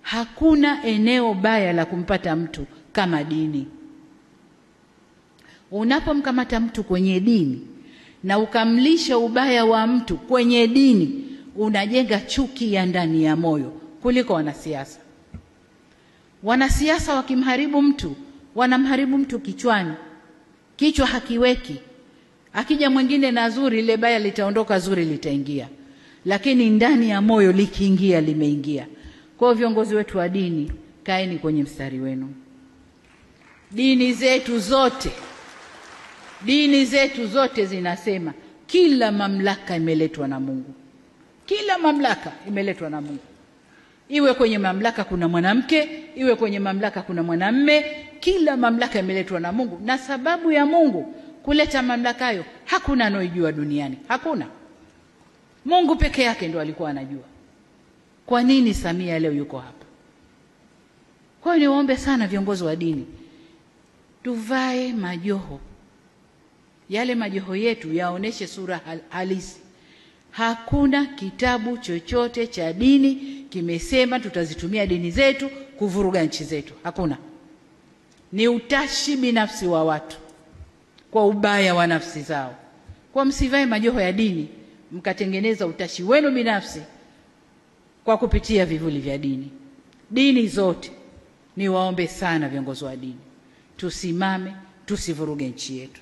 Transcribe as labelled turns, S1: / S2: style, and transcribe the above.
S1: Hakuna eneo baya la kumpata mtu kama dini. Unapomkamata mtu kwenye dini na ukamlisha ubaya wa mtu kwenye dini, unajenga chuki ya ndani ya moyo kuliko wanasiasa. Wanasiasa wakimharibu mtu, wanamharibu mtu kichwani. Kichwa hakiweki. Akija mwingine na zuri, ile baya litaondoka, zuri litaingia. Lakini ndani ya moyo likiingia, limeingia. Kwa viongozi wetu wa dini, kaeni kwenye mstari wenu. Dini zetu zote zinasema kila mamlaka imeletwa na Mungu. Kila mamlaka imeletwa na Mungu. Iwe kwenye mamlaka kuna mwanamke, iwe kwenye mamlaka kuna mwanamume, kila mamlaka imeletwa na Mungu. Na sababu ya Mungu kuleta mamlaka hayo, hakuna anojua duniani. Hakuna. Mungu peke yake ndo alikuwa anajua. Kwa nini Samia leo yuko hapa? Kwa hiyo niwaombe sana viongozi wa dini, tuvae majoho. Yale majoho yetu yaoneshe sura halisi. Hakuna kitabu chochote cha dini kimesema tutazitumia dini zetu kuvuruga nchi zetu. Hakuna. Ni utashi binafsi wa watu kwa ubaya wa nafsi zao. Kwa msivae majoho ya dini mkatengeneza utashi wenu binafsi kwa kupitia vivuli vya dini. Dini zote, ni waombe sana viongozi wa dini, tusimame, tusivuruge nchi yetu.